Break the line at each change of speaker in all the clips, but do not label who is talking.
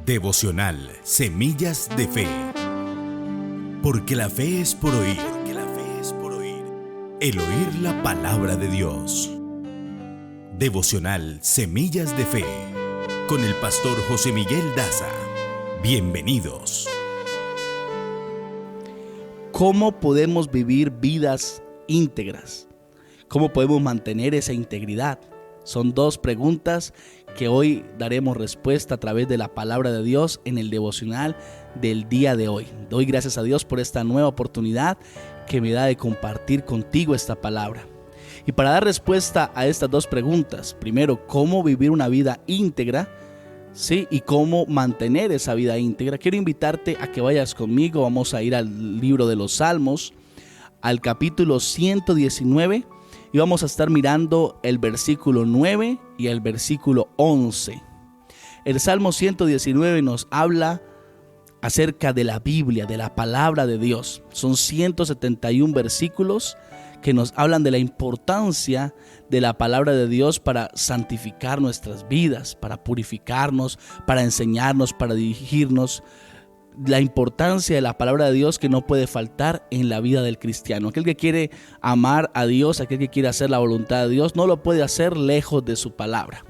Devocional Semillas de Fe. Porque la fe es por oír. El oír la palabra de Dios. Devocional Semillas de Fe. Con el pastor José Miguel Daza. Bienvenidos.
¿Cómo podemos vivir vidas íntegras? ¿Cómo podemos mantener esa integridad? Son dos preguntas que hoy daremos respuesta a través de la palabra de Dios en el devocional del día de hoy. Doy gracias a Dios por esta nueva oportunidad que me da de compartir contigo esta palabra. Y para dar respuesta a estas dos preguntas, primero, ¿cómo vivir una vida íntegra? ¿Sí? Y cómo mantener esa vida íntegra. Quiero invitarte a que vayas conmigo. Vamos a ir al libro de los Salmos, al capítulo 119. Y vamos a estar mirando el versículo 9 y el versículo 11. El Salmo 119 nos habla acerca de la Biblia, de la palabra de Dios. Son 171 versículos que nos hablan de la importancia de la palabra de Dios para santificar nuestras vidas, para purificarnos, para enseñarnos, para dirigirnos. La importancia de la palabra de Dios que no puede faltar en la vida del cristiano. Aquel que quiere amar a Dios, aquel que quiere hacer la voluntad de Dios, no lo puede hacer lejos de su palabra.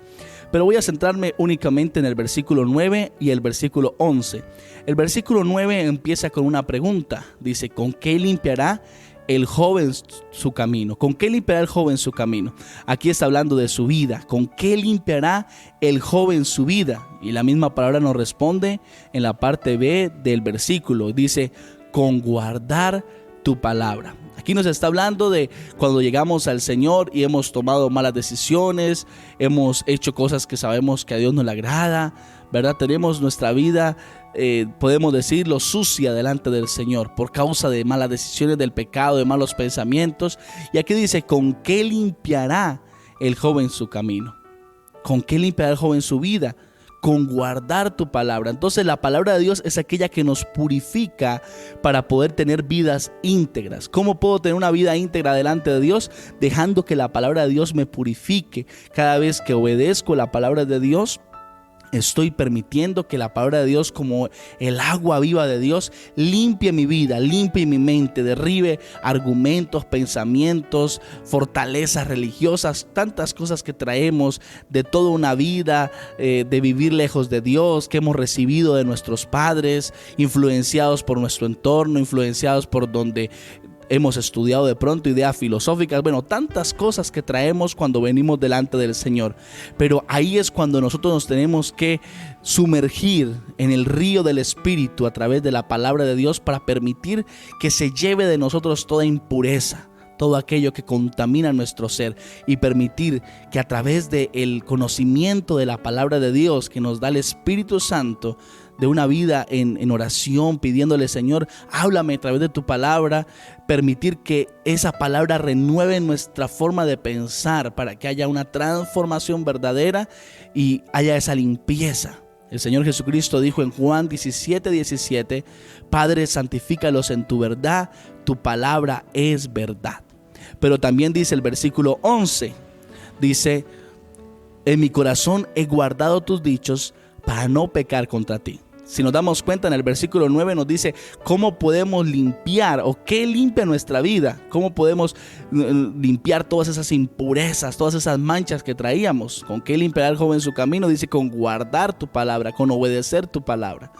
Pero voy a centrarme únicamente en el versículo 9 y el versículo 11. El versículo 9 empieza con una pregunta. Dice, ¿con qué limpiará el joven su camino? ¿Con qué limpiará el joven su camino? Aquí está hablando de su vida. ¿Con qué limpiará el joven su vida? Y la misma palabra nos responde en la parte B del versículo. Dice, con guardar tu palabra. Aquí nos está hablando de cuando llegamos al Señor y hemos tomado malas decisiones, hemos hecho cosas que sabemos que a Dios no le agrada, ¿verdad? Tenemos nuestra vida, podemos decirlo, sucia delante del Señor por causa de malas decisiones, del pecado, de malos pensamientos. Y aquí dice, ¿con qué limpiará el joven su camino? ¿Con qué limpiará el joven su vida? Con guardar tu palabra. Entonces la palabra de Dios es aquella que nos purifica para poder tener vidas íntegras. ¿Cómo puedo tener una vida íntegra delante de Dios? Dejando que la palabra de Dios me purifique. Cada vez que obedezco la palabra de Dios, estoy permitiendo que la palabra de Dios, como el agua viva de Dios, limpie mi vida, limpie mi mente, derribe argumentos, pensamientos, fortalezas religiosas, tantas cosas que traemos de toda una vida de vivir lejos de Dios, que hemos recibido de nuestros padres, influenciados por nuestro entorno, influenciados por donde hemos estudiado de pronto ideas filosóficas, bueno, tantas cosas que traemos cuando venimos delante del Señor. Pero ahí es cuando nosotros nos tenemos que sumergir en el río del Espíritu a través de la palabra de Dios para permitir que se lleve de nosotros toda impureza, todo aquello que contamina nuestro ser, y permitir que a través del conocimiento de la palabra de Dios que nos da el Espíritu Santo, de una vida en oración, pidiéndole, Señor, háblame a través de tu palabra, permitir que esa palabra renueve nuestra forma de pensar para que haya una transformación verdadera y haya esa limpieza. El Señor Jesucristo dijo en Juan 17:17, Padre, santifícalos en tu verdad, tu palabra es verdad. Pero también dice el versículo 11, dice, en mi corazón he guardado tus dichos para no pecar contra ti. Si nos damos cuenta, en el versículo 9 nos dice cómo podemos limpiar o qué limpia nuestra vida, cómo podemos limpiar todas esas impurezas, todas esas manchas que traíamos. ¿Con qué limpiará el joven su camino? Dice, con guardar tu palabra, con obedecer tu palabra.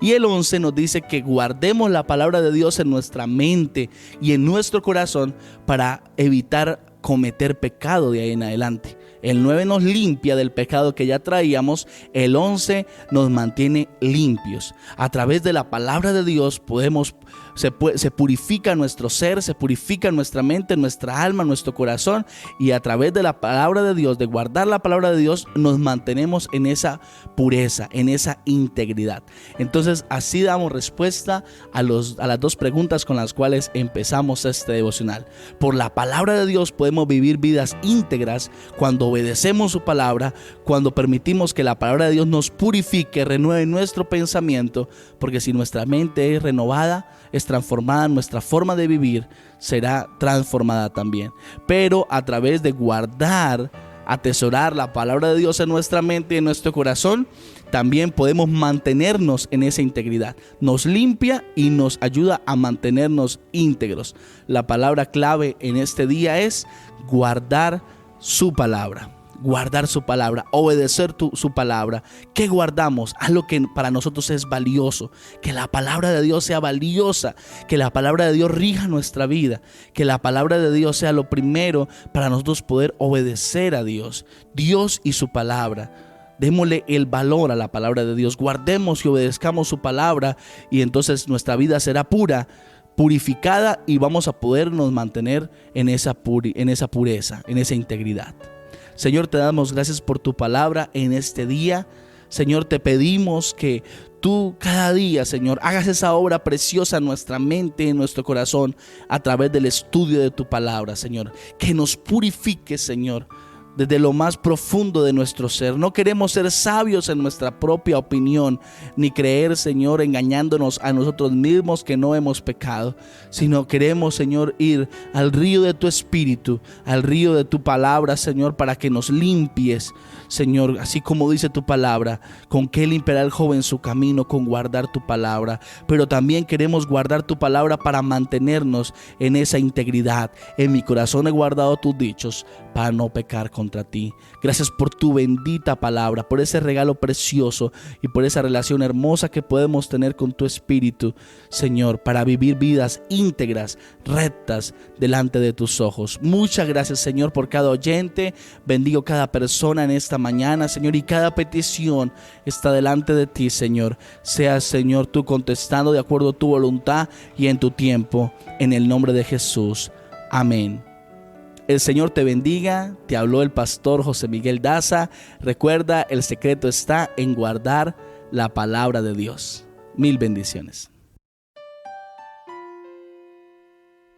Y el 11 nos dice que guardemos la palabra de Dios en nuestra mente y en nuestro corazón para evitar cometer pecado de ahí en adelante. El 9 nos limpia del pecado que ya traíamos. El 11 nos mantiene limpios. A través de la palabra de Dios se purifica nuestro ser, se purifica nuestra mente, nuestra alma, nuestro corazón. Y a través de la palabra de Dios, de guardar la palabra de Dios, nos mantenemos en esa pureza, en esa integridad. Entonces así damos respuesta a las dos preguntas con las cuales empezamos este devocional. Por la palabra de Dios podemos vivir vidas íntegras cuando obedecemos su palabra, cuando permitimos que la palabra de Dios nos purifique, renueve nuestro pensamiento, porque si nuestra mente es renovada, es transformada, nuestra forma de vivir será transformada también. Pero a través de guardar atesorar la palabra de Dios en nuestra mente y en nuestro corazón, también podemos mantenernos en esa integridad. Nos limpia y nos ayuda a mantenernos íntegros. La palabra clave en este día es guardar su palabra. Guardar su palabra, obedecer su palabra. ¿Qué guardamos? Haz lo que para nosotros es valioso. Que la palabra de Dios sea valiosa. Que la palabra de Dios rija nuestra vida. Que la palabra de Dios sea lo primero para nosotros poder obedecer a Dios. Dios y su palabra. Démosle el valor a la palabra de Dios. Guardemos y obedezcamos su palabra y entonces nuestra vida será pura, purificada y vamos a podernos mantener en esa pureza, en esa integridad. Señor, te damos gracias por tu palabra en este día. Señor, te pedimos que tú cada día, Señor, hagas esa obra preciosa en nuestra mente, en nuestro corazón, a través del estudio de tu palabra, Señor. Que nos purifiques, Señor, desde lo más profundo de nuestro ser. No queremos ser sabios en nuestra propia opinión, ni creer, Señor, engañándonos a nosotros mismos que no hemos pecado, sino queremos, Señor, ir al río de tu Espíritu, al río de tu palabra, Señor, para que nos limpies, Señor, así como dice tu palabra. ¿Con qué limpiará el joven su camino? Con guardar tu palabra. Pero también queremos guardar tu palabra para mantenernos en esa integridad. En mi corazón he guardado tus dichos para no pecar contra ti. Gracias por tu bendita palabra, por ese regalo precioso y por esa relación hermosa que podemos tener con tu Espíritu, Señor, para vivir vidas íntegras, rectas delante de tus ojos. Muchas gracias, Señor, por cada oyente. Bendigo cada persona en esta mañana, Señor, y cada petición está delante de ti, Señor. Seas, Señor, tú contestando de acuerdo a tu voluntad y en tu tiempo, en el nombre de Jesús. Amén. El Señor te bendiga. Te habló el pastor José Miguel Daza. Recuerda, el secreto está en guardar la palabra de Dios. Mil bendiciones.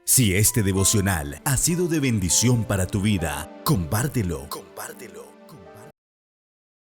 Si este devocional ha sido de bendición para tu vida, compártelo.